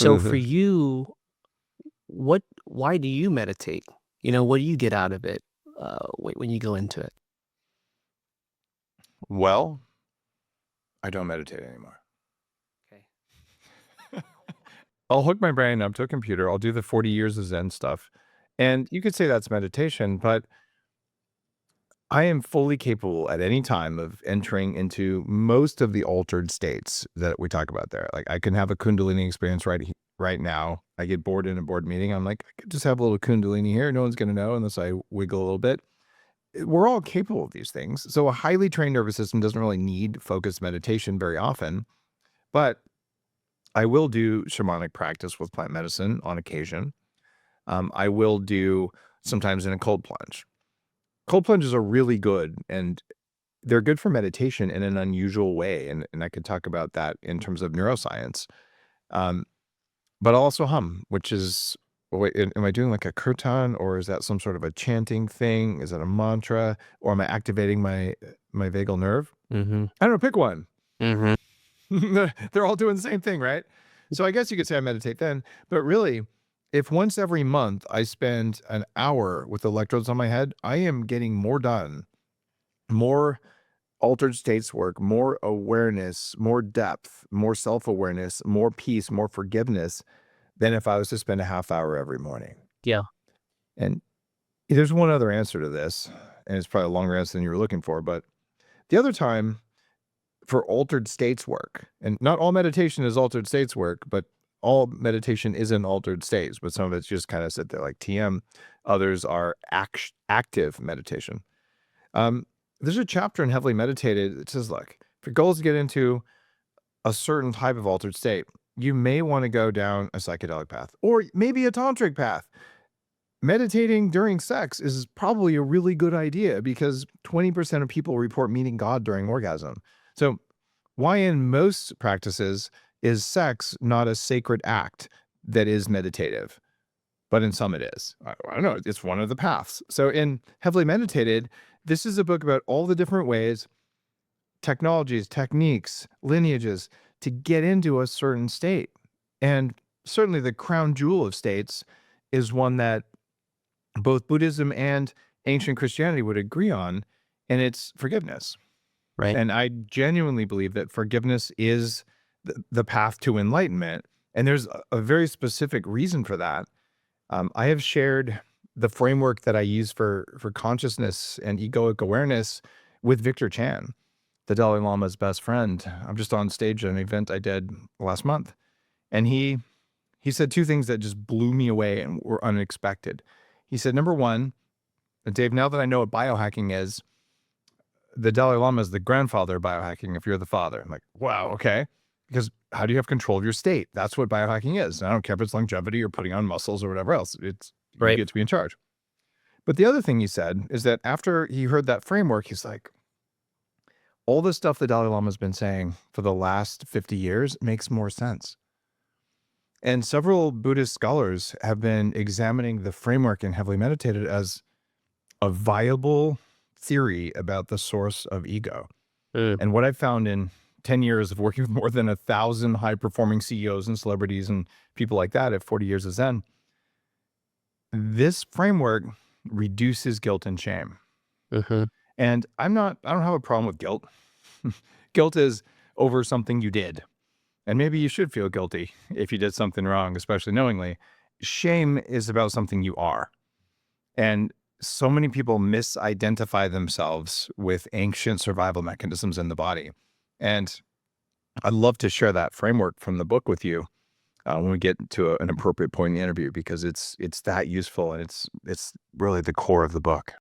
So for you, why do you meditate? What do you get out of it when you go into it? Well, I don't meditate anymore. Okay. I'll hook my brain up to a computer. I'll do the 40 years of Zen stuff. And you could say that's meditation, but I am fully capable at any time of entering into most of the altered states that we talk about there. Like I can have a Kundalini experience right now. I get bored in a board meeting. I'm like, I could just have a little Kundalini here. No one's going to know unless I wiggle a little bit. We're all capable of these things. So a highly trained nervous system doesn't really need focused meditation very often, but I will do shamanic practice with plant medicine on occasion. I will do sometimes in a cold plunge. Cold plunges are really good, and they're good for meditation in an unusual way. And I could talk about that in terms of neuroscience. Um, but I'll also hum, which is, wait, am I doing like a kirtan, or is that some sort of a chanting thing? Is that a mantra, or am I activating my vagal nerve? Mm-hmm. I don't know, pick one. Mm-hmm. They're all doing the same thing, right? So I guess you could say I meditate then, but really, if once every month I spend an hour with electrodes on my head, I am getting more done, more altered states work, more awareness, more depth, more self-awareness, more peace, more forgiveness than if I was to spend a half hour every morning. Yeah. And there's one other answer to this, and it's probably a longer answer than you were looking for, but the other time for altered states work, and not all meditation is altered states work, but all meditation isn't altered states, but some of it's just kind of sit there like TM. Others are active meditation. Um, there's a chapter in Heavily Meditated that says, look, if your goal is to get into a certain type of altered state, you may want to go down a psychedelic path or maybe a tantric path. Meditating during sex is probably a really good idea because 20% of people report meeting God during orgasm. So why in most practices is sex not a sacred act that is meditative? But in some it is. I don't know. It's one of the paths. So in Heavily Meditated, this is a book about all the different ways, technologies, techniques, lineages to get into a certain state. And certainly the crown jewel of states is one that both Buddhism and ancient Christianity would agree on, and it's forgiveness. Right. And I genuinely believe that forgiveness is the path to enlightenment. And there's a very specific reason for that. I have shared the framework that I use for consciousness and egoic awareness with Victor Chan, the Dalai Lama's best friend. I'm just on stage at an event I did last month, and he said two things that just blew me away and were unexpected. He said, number one, Dave, now that I know what biohacking is, the Dalai Lama is the grandfather of biohacking if you're the father. I'm like, wow, okay. Because how do you have control of your state? That's what biohacking is. And I don't care if it's longevity or putting on muscles or whatever else. It's you Right. get to be in charge. But the other thing he said is that after he heard that framework, he's like, all the stuff the Dalai Lama has been saying for the last 50 years makes more sense. And several Buddhist scholars have been examining the framework in Heavily Meditated as a viable theory about the source of ego. Mm. And what I've found in 10 years of working with more than 1,000 high-performing CEOs and celebrities and people like that at 40 years of Zen, this framework reduces guilt and shame. Mm-hmm. And I don't have a problem with guilt. Guilt is over something you did. And maybe you should feel guilty if you did something wrong, especially knowingly. Shame is about something you are. And so many people misidentify themselves with ancient survival mechanisms in the body. And I'd love to share that framework from the book with you when we get to an appropriate point in the interview, because it's that useful and it's really the core of the book.